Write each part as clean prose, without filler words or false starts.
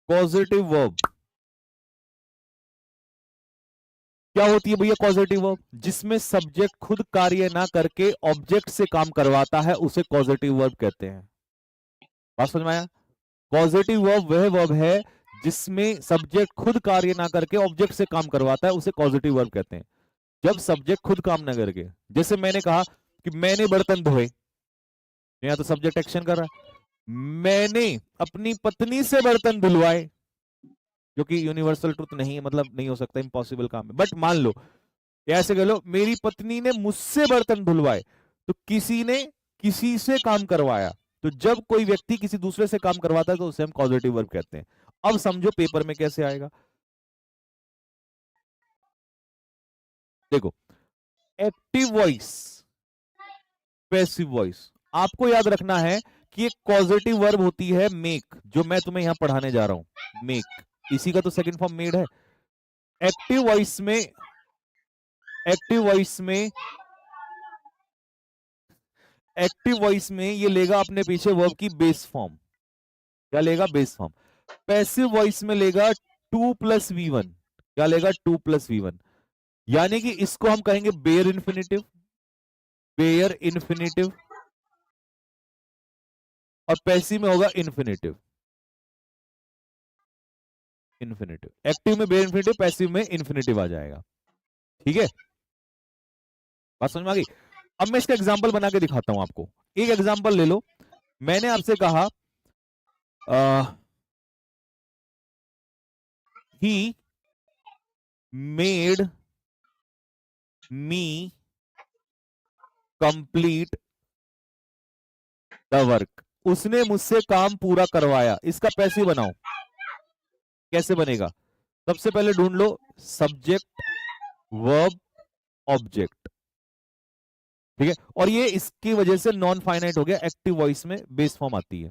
Causative verb क्या होती है भैया? कॉजेटिव वर्ब जिसमें सब्जेक्ट खुद कार्य ना करके ऑब्जेक्ट से काम करवाता है उसे कॉजेटिव वर्ब कहते हैं। बात समझ में आया? कॉजेटिव वर्ब वह वर्ब है जिसमें सब्जेक्ट खुद कार्य ना करके ऑब्जेक्ट से काम करवाता है, उसे कॉजेटिव वर्ब कहते हैं। जब सब्जेक्ट खुद काम ना करके, जैसे मैंने कहा कि मैंने बर्तन धोए, यहां तो सब्जेक्ट एक्शन कर रहा है। मैंने अपनी पत्नी से बर्तन धुलवाए, जो कि यूनिवर्सल ट्रुथ नहीं है, मतलब नहीं हो सकता, इम्पॉसिबल काम है, बट मान लो ऐसे कह लो मेरी पत्नी ने मुझसे बर्तन धुलवाए, तो किसी ने किसी से काम करवाया। तो जब कोई व्यक्ति किसी दूसरे से काम करवाता है तो उसे हम कॉजेटिव वर्ब कहते हैं। अब समझो पेपर में कैसे आएगा। देखो, एक्टिव वॉइस, पैसिव वॉइस, आपको याद रखना है कि एक पॉजिटिव वर्ब होती है मेक, जो मैं तुम्हें यहां पढ़ाने जा रहा हूं, मेक, इसी का तो सेकंड फॉर्म मेड है। एक्टिव वॉइस में, एक्टिव वॉइस में, एक्टिव वॉइस में ये लेगा अपने पीछे वर्ब की बेस फॉर्म। क्या लेगा? Base form. पैसिव वॉइस में लेगा 2+V1। क्या लेगा? 2+V1। यानी कि इसको हम कहेंगे बेयर इन्फिनिटिव, बेयर इन्फिनिटिव, और पैसिव में होगा इन्फिनिटिव, इन्फिनिटिव। एक्टिव में बेयर इन्फिनिटिव, पैसिव में इन्फिनिटिव आ जाएगा। ठीक है, बात समझ में आ गई? अब मैं इसका एग्जांपल बना के दिखाता हूं आपको। एक एग्जांपल ले लो। मैंने आपसे कहा he made me complete the work, उसने मुझसे काम पूरा करवाया। इसका पैसिव बनाओ, कैसे बनेगा? सबसे पहले ढूंढ लो सब्जेक्ट, वर्ब, ऑब्जेक्ट। ठीक है, और ये इसकी वजह से नॉन फाइनाइट हो गया, एक्टिव वॉइस में बेस फॉर्म आती है।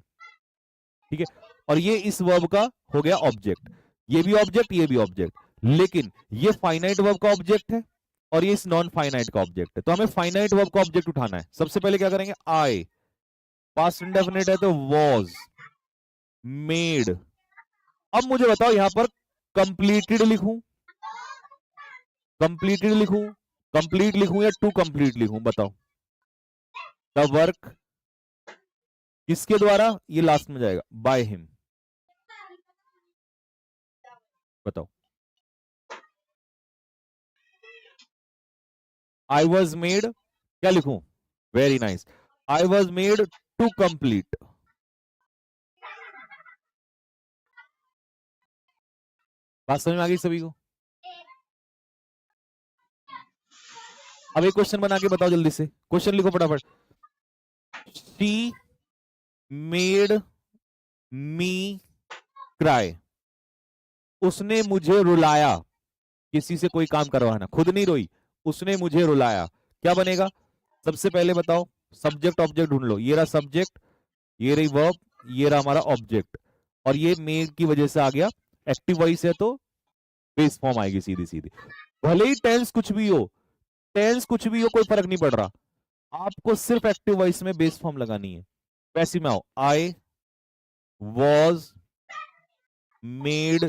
ठीक है, और ये इस वर्ब का हो गया ऑब्जेक्ट, ये भी ऑब्जेक्ट, ये भी ऑब्जेक्ट, लेकिन ये फाइनाइट वर्ब का ऑब्जेक्ट है और ये इस नॉन फाइनाइट का ऑब्जेक्ट है। तो हमें फाइनाइट वर्ब का ऑब्जेक्ट उठाना है। सबसे पहले क्या करेंगे? आई, पास्ट इंडेफिनिट है तो वॉज, मेड। अब मुझे बताओ यहां पर कंप्लीटेड लिखूं, कंप्लीटेड लिखूं, कंप्लीट लिखूं या टू कंप्लीट लिखूं? बताओ। द वर्क किसके द्वारा? ये लास्ट में जाएगा, बाय हिम। बताओ। आई वॉज मेड, क्या लिखूं? Very nice, I was made to complete. बात समझ में आ गई सभी को? अब एक क्वेश्चन बना के बताओ जल्दी से, क्वेश्चन लिखो फटाफट। शी मेड मी क्राई, उसने मुझे रुलाया। किसी से कोई काम करवाना, खुद नहीं रोई, उसने मुझे रुलाया। क्या बनेगा? सबसे पहले बताओ, सब्जेक्ट ऑब्जेक्ट ढूंढ लो। ये रहा सब्जेक्ट, ये रही वर्ब, ये रहा हमारा ऑब्जेक्ट, और ये मेड की वजह से आ गया। एक्टिव वॉइस है तो बेस फॉर्म आएगी सीधी सीधी। भले ही टेंस कुछ भी हो, टेंस कुछ भी हो, कोई फर्क नहीं पड़ रहा, आपको सिर्फ एक्टिव वॉइस में बेस फॉर्म लगानी है। पैसिव में आओ, I was made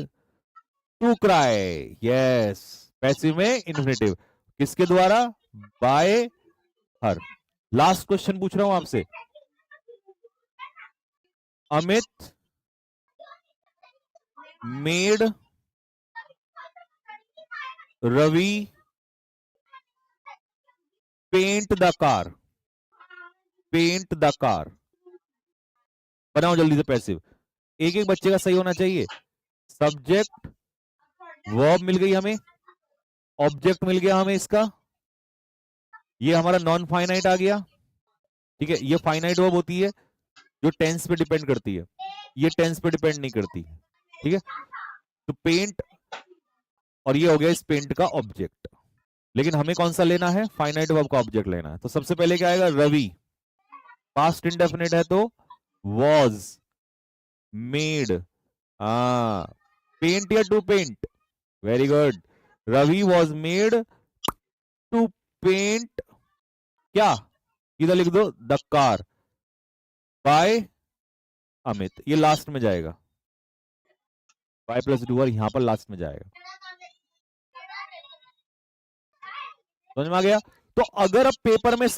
to cry, yes. Passive में इन्फिनिटिव, किसके द्वारा? बाय हर। लास्ट क्वेश्चन पूछ रहा हूं आपसे। Amit made Ravi paint the car, paint the car. बनाओ जल्दी से पैसिव, एक एक बच्चे का सही होना चाहिए। सब्जेक्ट, वर्ब मिल गई हमें, ऑब्जेक्ट मिल गया हमें इसका, ये हमारा नॉन फाइनाइट आ गया। ठीक है, ये फाइनाइट वर्ब होती है जो टेंस पे डिपेंड करती है, ये टेंस पे डिपेंड नहीं करती। ठीक है, तो पेंट, और ये हो गया इस पेंट का ऑब्जेक्ट। लेकिन हमें कौन सा लेना है? फाइनाइट वर्ब का ऑब्जेक्ट लेना है। तो सबसे पहले क्या आएगा? रवि, पास्ट इंडेफिनिट है तो वॉज मेड, पेंट या to paint? Very good, Ravi was made to paint, क्या? इधर लिख दो द कार बाय अमित, ये लास्ट में जाएगा। y प्लस डूअर यहां पर लास्ट में जाएगा। समझ में आ गया? तो अगर अब पेपर में